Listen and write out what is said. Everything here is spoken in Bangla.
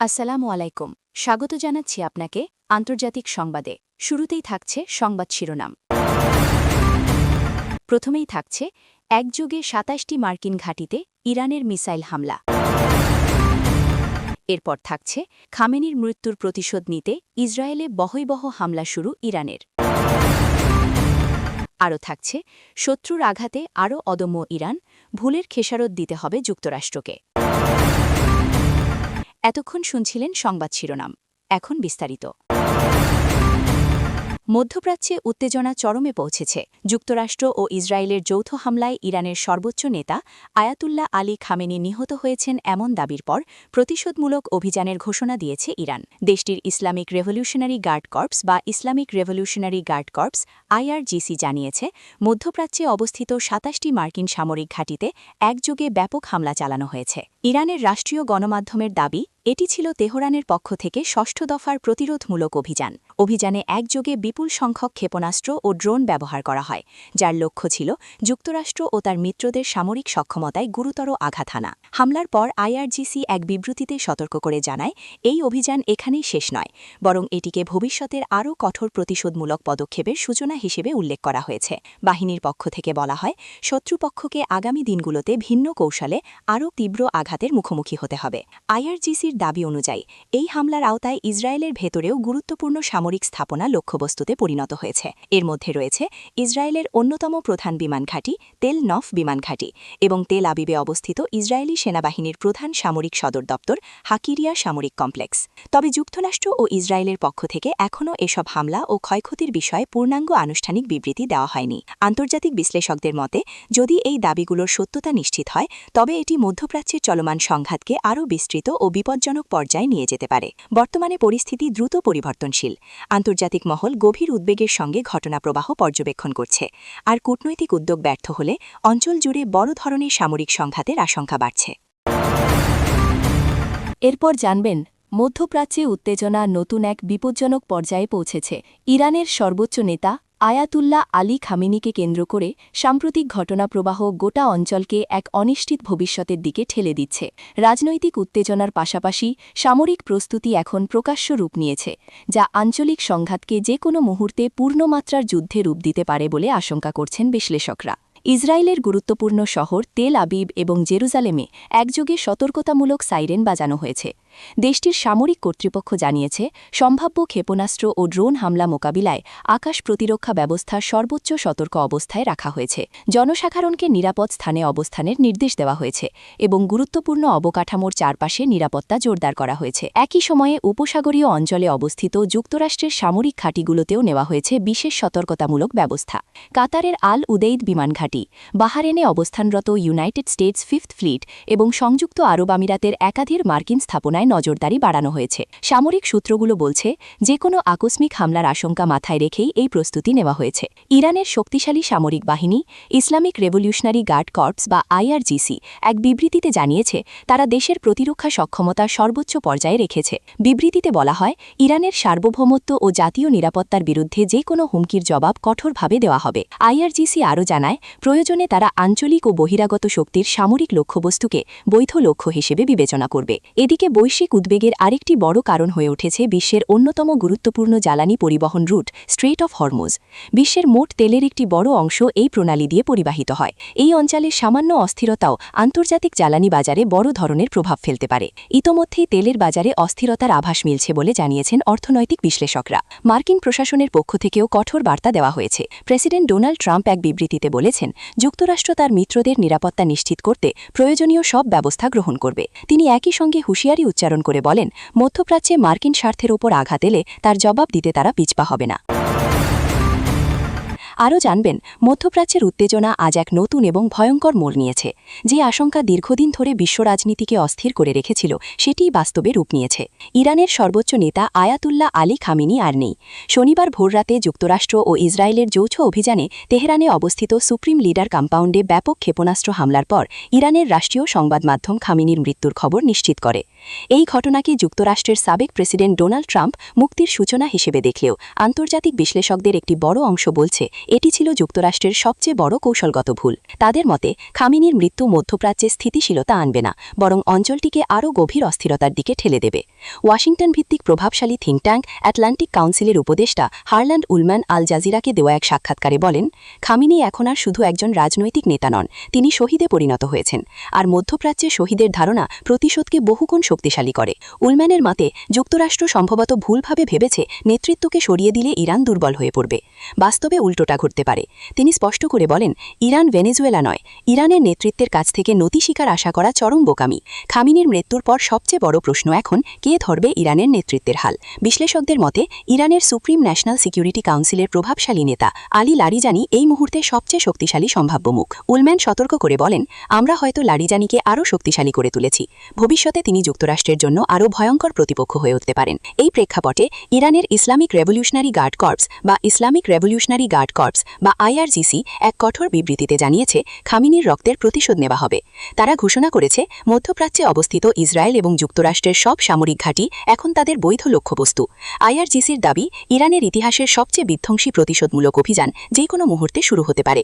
আসসালামু আলাইকুম। স্বাগত জানাচ্ছি আপনাকে আন্তর্জাতিক সংবাদে। শুরুতেই থাকছে সংবাদ শিরোনাম। প্রথমেই থাকছে একযোগে ২৭টি মার্কিন ঘাঁটিতে ইরানের মিসাইল হামলা। এরপর থাকছে খামেনির মৃত্যুর প্রতিশোধ নিতে ইসরায়েলে বহৈবহ হামলা শুরু ইরানের। আরও থাকছে শত্রুর আঘাতে আরও অদম্য ইরান, ভুলের খেসারত দিতে হবে যুক্তরাষ্ট্রকে। এতক্ষণ শুনছিলেন সংবাদ শিরোনাম, এখন বিস্তারিত। মধ্যপ্রাচ্যে উত্তেজনা চরমে পৌঁছেছে। যুক্তরাষ্ট্র ও ইসরায়েলের যৌথ হামলায় ইরানের সর্বোচ্চ নেতা আয়াতুল্লাহ আলী খামেনি নিহত হয়েছেন এমন দাবির পর প্রতিশোধমূলক অভিযানের ঘোষণা দিয়েছে ইরান। দেশটির ইসলামিক রেভলিউশনারি গার্ড কর্পস বা Islamic revolutionary guard corps IRGC জানিয়েছে, মধ্যপ্রাচ্যে অবস্থিত ২৭টি মার্কিন সামরিক ঘাঁটিতে একযোগে ব্যাপক হামলা চালানো হয়েছে। ইরানের রাষ্ট্রীয় গণমাধ্যমের দাবি, এটি ছিল তেহরানের পক্ষ থেকে ষষ্ঠ দফার প্রতিরোধমূলক অভিযান। অভিযানে একযোগে বিপুল সংখ্যক ক্ষেপণাস্ত্র ও ড্রোন ব্যবহার করা হয়, যার লক্ষ্য ছিল যুক্তরাষ্ট্র ও তার মিত্রদের সামরিক সক্ষমতায় গুরুতর আঘাত হানা। হামলার পর IRGC এক বিবৃতিতে সতর্ক করে জানায়, এই অভিযান এখানেই শেষ নয়, বরং এটিকে ভবিষ্যতের আরও কঠোর প্রতিশোধমূলক পদক্ষেপের সূচনা হিসেবে উল্লেখ করা হয়েছে। বাহিনীর পক্ষ থেকে বলা হয়, শত্রুপক্ষকে আগামী দিনগুলোতে ভিন্ন কৌশলে আরও তীব্র আঘাতের মুখোমুখি হতে হবে। IRGCর দাবি অনুযায়ী এই হামলার আওতায় ইসরায়েলের ভেতরেও গুরুত্বপূর্ণ সামরিক স্থাপনা লক্ষ্যবস্তুতে পরিণত হয়েছে। এর মধ্যে রয়েছে ইসরায়েলের অন্যতম প্রধান বিমান ঘাঁটি তেল নফ বিমান ঘাঁটি এবং তেল আবিবে অবস্থিত ইসরায়েলি সেনাবাহিনীর প্রধান সামরিক সদর দপ্তর হাকিরিয়া সামরিক কমপ্লেক্স। তবে যুক্তরাষ্ট্র ও ইসরায়েলের পক্ষ থেকে এখনও এসব হামলা ও ক্ষয়ক্ষতির বিষয়ে পূর্ণাঙ্গ আনুষ্ঠানিক বিবৃতি দেওয়া হয়নি। আন্তর্জাতিক বিশ্লেষকদের মতে, যদি এই দাবিগুলোর সত্যতা নিশ্চিত হয়, তবে এটি মধ্যপ্রাচ্যের চলমান সংঘাতকে আরও বিস্তৃত ও বিপজ্জনক পর্যায়ে নিয়ে যেতে পারে। বর্তমানে পরিস্থিতি দ্রুত পরিবর্তনশীল। আন্তর্জাতিক মহল গভীর উদ্বেগের সঙ্গে ঘটনাপ্রবাহ পর্যবেক্ষণ করছে, আর কূটনৈতিক উদ্যোগ ব্যর্থ হলে অঞ্চল জুড়ে বড় ধরনের সামরিক সংঘাতের আশঙ্কা বাড়ছে। এরপর জানবেন, মধ্যপ্রাচ্যে উত্তেজনা নতুন এক বিপজ্জনক পর্যায়ে পৌঁছেছে। ইরানের সর্বোচ্চ নেতা আয়াতুল্লাহ আলী খামেনিকে কেন্দ্র করে সাম্প্রতিক ঘটনাপ্রবাহ গোটা অঞ্চলকে এক অনিশ্চিত ভবিষ্যতের দিকে ঠেলে দিচ্ছে। রাজনৈতিক উত্তেজনার পাশাপাশি সামরিক প্রস্তুতি এখন প্রকাশ্য রূপ নিয়েছে, যা আঞ্চলিক সংঘাতকে যে কোনো মুহূর্তে পূর্ণমাত্রার যুদ্ধে রূপ দিতে পারে বলে আশঙ্কা করছেন বিশ্লেষকরা। ইসরায়েলের গুরুত্বপূর্ণ শহর তেল আবিব এবং জেরুজালেমে একযোগে সতর্কতামূলক সাইরেন বাজানো হয়েছে। দেশটির সামরিক কর্তৃপক্ষ জানিয়েছে, সম্ভাব্য ক্ষেপণাস্ত্র ও ড্রোন হামলা মোকাবিলায় আকাশ প্রতিরক্ষা ব্যবস্থা সর্বোচ্চ সতর্ক অবস্থায় রাখা হয়েছে। জনসাধারণকে নিরাপদ স্থানে অবস্থানের নির্দেশ দেওয়া হয়েছে এবং গুরুত্বপূর্ণ অবকাঠামোর চারপাশে নিরাপত্তা জোরদার করা হয়েছে। একই সময়ে উপসাগরীয় অঞ্চলে অবস্থিত যুক্তরাষ্ট্রের সামরিক ঘাঁটিগুলোতেও নেওয়া হয়েছে বিশেষ সতর্কতামূলক ব্যবস্থা। কাতারের আল উদেইদ বিমান ঘাঁটি, বাহারেনে অবস্থানরত ইউনাইটেড স্টেটস ফিফথ ফ্লিট এবং সংযুক্ত আরব আমিরাতের একাধিক মার্কিন স্থাপনায় নজরদারি বাড়ানো হয়েছে। সামরিক সূত্রগুলো বলছে, যে কোনো আকস্মিক হামলার আশঙ্কা মাথায় রেখেই এই প্রস্তুতি নেওয়া হয়েছে। ইরানের শক্তিশালী সামরিক বাহিনী ইসলামিক রেভলিউশনারি গার্ড কর্পস বা IRGC এক বিবৃতিতে জানিয়েছে, তারা দেশের প্রতিরক্ষা সক্ষমতা সর্বোচ্চ পর্যায়ে রেখেছে। বিবৃতিতে বলা হয়, ইরানের সার্বভৌমত্ব ও জাতীয় নিরাপত্তার বিরুদ্ধে যে কোনো হুমকির জবাব কঠোরভাবে দেওয়া হবে। IRGC আরও জানায়, প্রয়োজনে তারা আঞ্চলিক ও বহিরাগত শক্তির সামরিক লক্ষ্যবস্তুকে বৈধ লক্ষ্য হিসেবে বিবেচনা করবে। এদিকে বৈশ্বিক উদ্বেগের আরেকটি বড় কারণ হয়ে উঠেছে বিশ্বের অন্যতম গুরুত্বপূর্ণ জ্বালানি পরিবহন রুট স্ট্রেট অফ হরমুজ। বিশ্বের মোট তেলের একটি বড় অংশ এই প্রণালী দিয়ে পরিবাহিত হয়। এই অঞ্চলের সামান্য অস্থিরতাও আন্তর্জাতিক জ্বালানি বাজারে বড় ধরনের প্রভাব ফেলতে পারে। ইতোমধ্যেই তেলের বাজারে অস্থিরতার আভাস মিলছে বলে জানিয়েছেন অর্থনৈতিক বিশ্লেষকরা। মার্কিন প্রশাসনের পক্ষ থেকেও কঠোর বার্তা দেওয়া হয়েছে। প্রেসিডেন্ট ডোনাল্ড ট্রাম্প এক বিবৃতিতে বলেছেন, যুক্তরাষ্ট্র তার মিত্রদের নিরাপত্তা নিশ্চিত করতে প্রয়োজনীয় সব ব্যবস্থা গ্রহণ করবে। তিনি একই সঙ্গে হুঁশিয়ারি উচ্চারণ করে বলেন, মধ্যপ্রাচ্যে মার্কিন স্বার্থের ওপর আঘাত এলে তার জবাব দিতে তারা পিছপা হবে না। আরও জানবেন, মধ্যপ্রাচ্যের উত্তেজনা আজ এক নতুন এবং ভয়ঙ্কর মোড় নিয়েছে। যে আশঙ্কা দীর্ঘদিন ধরে বিশ্ব রাজনীতিকে অস্থির করে রেখেছিল, সেটিই বাস্তবে রূপ নিয়েছে। ইরানের সর্বোচ্চ নেতা আয়াতুল্লাহ আলী খামেনি আর নেই। শনিবার ভোররাতে যুক্তরাষ্ট্র ও ইসরায়েলের যৌথ অভিযানে তেহরানে অবস্থিত সুপ্রিম লিডার কম্পাউন্ডে ব্যাপক ক্ষেপণাস্ত্র হামলার পর ইরানের রাষ্ট্রীয় সংবাদ মাধ্যম খামেনির মৃত্যুর খবর নিশ্চিত করে। এই ঘটনাকে যুক্তরাষ্ট্রের সাবেক প্রেসিডেন্ট ডোনাল্ড ট্রাম্প মুক্তির সূচনা হিসেবে দেখলেও আন্তর্জাতিক বিশ্লেষকদের একটি বড় অংশ বলছে এটি ছিল যুক্তরাষ্ট্রের সবচেয়ে বড় কৌশলগত ভুল। তাদের মতে খামেনির মৃত্যু মধ্যপ্রাচ্যে স্থিতিশীলতা আনবে না, বরং অঞ্চলটিকে আরও গভীর অস্থিরতার দিকে ঠেলে দেবে। ওয়াশিংটন ভিত্তিক প্রভাবশালী থিঙ্ক ট্যাঙ্ক অ্যাটলান্টিক কাউন্সিলের উপদেষ্টা হারল্যান্ড উলম্যান আল জাজিরাকে দেওয়া এক সাক্ষাৎকারে বলেন, খামেনি এখন আর শুধু একজন রাজনৈতিক নেতা নন, তিনি শহীদে পরিণত হয়েছেন। আর মধ্যপ্রাচ্যে শহীদের ধারণা প্রতিশোধকে বহুগুণ শক্তিশালী করে। উলম্যানের মতে যুক্তরাষ্ট্র সম্ভবত ভুলভাবে ভেবেছে নেতৃত্বকে সরিয়ে দিলে ইরান দুর্বল হয়ে পড়বে। বাস্তবে উল্টোটা ঘটতে পারে। তিনি স্পষ্ট করে বলেন, ইরান ভেনেজুয়েলা নয়, ইরানের নেতৃত্বের কাছ থেকে নতি স্বীকার আশা করা চরম বোকামি। খামেনির মৃত্যুর পর সবচেয়ে বড় প্রশ্ন এখন কে ধরবে ইরানের নেতৃত্বের হাল। বিশ্লেষকদের মতে ইরানের সুপ্রিম ন্যাশনাল সিকিউরিটি কাউন্সিলের প্রভাবশালী নেতা আলী লারিজানি এই মুহূর্তে সবচেয়ে শক্তিশালী সম্ভাব্য মুখ। উলম্যান সতর্ক করে বলেন, আমরা হয়তো লারিজানিকে আরও শক্তিশালী করে তুলেছি। ভবিষ্যতে তিনি যুক্তরাষ্ট্রের জন্য আরও ভয়ঙ্কর প্রতিপক্ষ হয়ে উঠতে পারেন। এই প্রেক্ষাপটে ইরানের ইসলামিক রেভলিউশনারি গার্ড কর্পস বা ইসলামিক রেভলিউশনারি গার্ড কর্পস বা IRGC এক কঠোর বিবৃতিতে জানিয়েছে খামেনির রক্তের প্রতিশোধ নেওয়া হবে। তারা ঘোষণা করেছে মধ্যপ্রাচ্যে অবস্থিত ইসরায়েল এবং যুক্তরাষ্ট্রের সব সামরিক ঘাঁটি এখন তাদের বৈধ লক্ষ্যবস্তু। IRGCর দাবি, ইরানের ইতিহাসের সবচেয়ে বিধ্বংসী প্রতিশোধমূলক অভিযান যে কোনো মুহূর্তে শুরু হতে পারে।